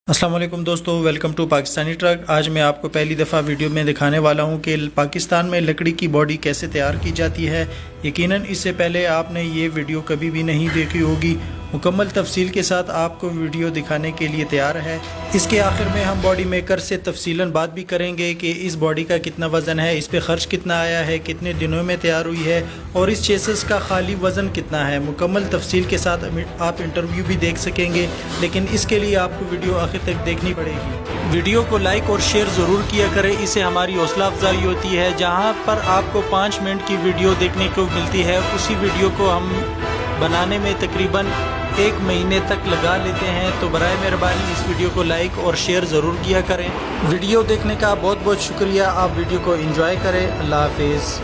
अस्सलाम वालेकुम दोस्तों, वेलकम टू पाकिस्तानी ट्रक। आज मैं आपको पहली दफ़ा वीडियो में दिखाने वाला हूं कि पाकिस्तान में लकड़ी की बॉडी कैसे तैयार की जाती है। यकीनन इससे पहले आपने ये वीडियो कभी भी नहीं देखी होगी। मुकम्मल तफसील के साथ आपको वीडियो दिखाने के लिए तैयार है। इसके आखिर में हम बॉडी मेकर से तफसीलन बात भी करेंगे कि इस बॉडी का कितना वज़न है, इस पर ख़र्च कितना आया है, कितने दिनों में तैयार हुई है और इस चेसिस का खाली वज़न कितना है। मुकम्मल तफसील के साथ आप इंटरव्यू भी देख सकेंगे, लेकिन इसके लिए आपको वीडियो आखिर तक देखनी पड़ेगी। वीडियो को लाइक और शेयर ज़रूर किया करें, इससे हमारी हौसला अफजाई होती है। जहाँ पर आपको 5 मिनट की वीडियो देखने को मिलती है, उसी वीडियो को हम बनाने में तकरीबन 1 महीने तक लगा लेते हैं। तो बराए मेहरबानी इस वीडियो को लाइक और शेयर ज़रूर किया करें। वीडियो देखने का बहुत बहुत शुक्रिया। आप वीडियो को एंजॉय करें। अल्लाह हाफिज़।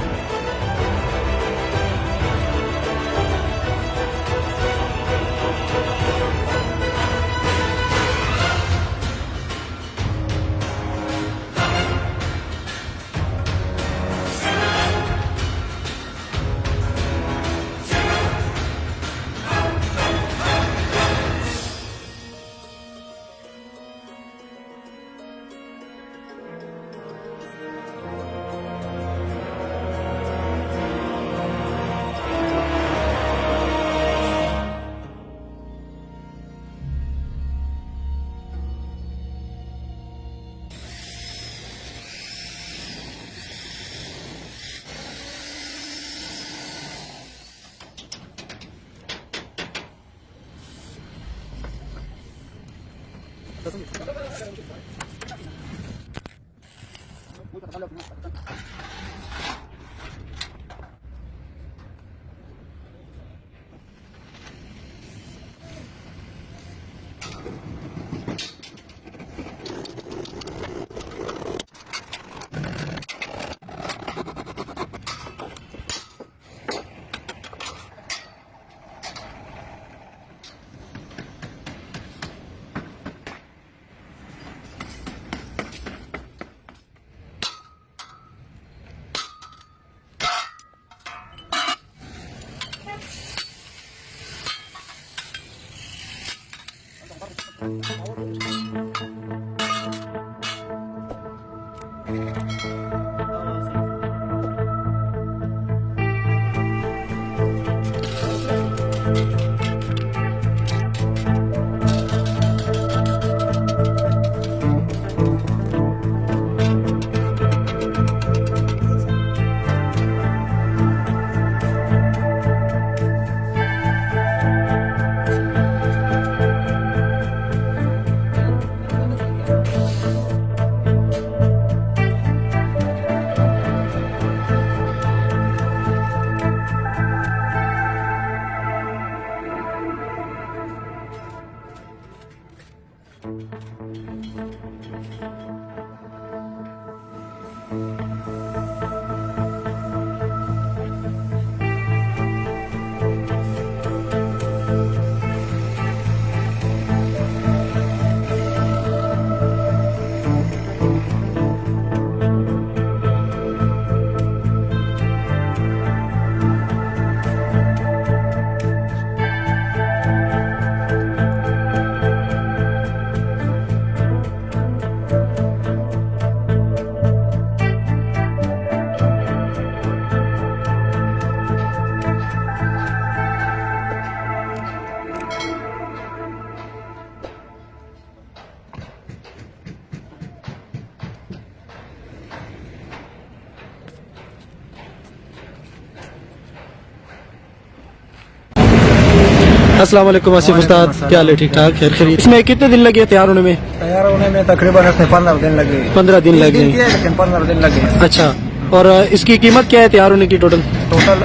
अस्सलाम वालेकुम आसिफ उस्ताद, क्या हाल है? ठीक ठाक, खैर खैरियत। इसमें कितने दिन लगे तैयार होने में? तैयार होने में तकरीबन इसमें 15 दिन लगे। 15 दिन लगे, लेकिन 15 दिन लगे। अच्छा, और इसकी कीमत क्या है तैयार होने की? टोटल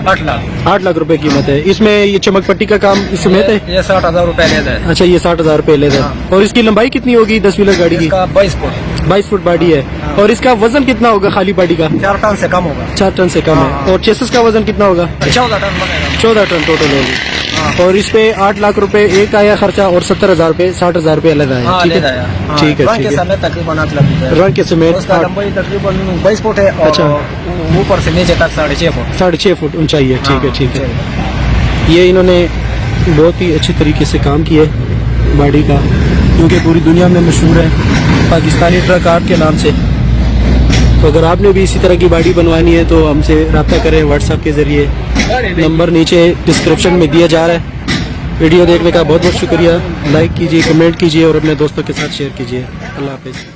8 लाख। 8 लाख रुपए कीमत है। इसमें ये चमक पट्टी का काम इसमें है? ये 60,000 रुपए लेता है। अच्छा, ये 60,000 रुपए लेता है। हाँ। और इसकी लंबाई कितनी होगी 10 व्हीलर गाड़ी की? 22 फुट। 22 फुट बॉडी है। हाँ। और इसका वजन कितना होगा खाली बॉडी का? 4 टन से कम होगा। 4 टन से कम है। हाँ। और चेसिस का वजन कितना होगा? 14 टन बनेगा। 14 टन टोटल होगी। हाँ। और इस पे 8 लाख रुपए एक आया खर्चा और 70,000 रुपए 60,000 रुपए अलग आया। हाँ, ठीक ले है, जाया। हाँ, ठीक है, रंग ठीक के है। समेत तकरीबन 8 लाख रुपए। रंग के समेत उसका लंबाई तकरीबन 22 फुट है और अच्छा। ऊपर से नीचे तक 6.5 फुट। 6.5 फुट ऊंचाई है। ठीक है, हाँ, ठीक है। ये इन्होंने बहुत ही अच्छी तरीके से काम किया है। बॉडी का, क्योंकि पूरी दुनिया में मशहूर है पाकिस्तानी ट्रक आर्ट के नाम से। तो अगर आपने भी इसी तरह की बॉडी बनवानी है तो हमसे रब्ता करें व्हाट्सएप के ज़रिए, नंबर नीचे डिस्क्रिप्शन में दिया जा रहा है। वीडियो देखने का बहुत बहुत शुक्रिया। लाइक कीजिए, कमेंट कीजिए और अपने दोस्तों के साथ शेयर कीजिए। अल्लाह हाफिज़।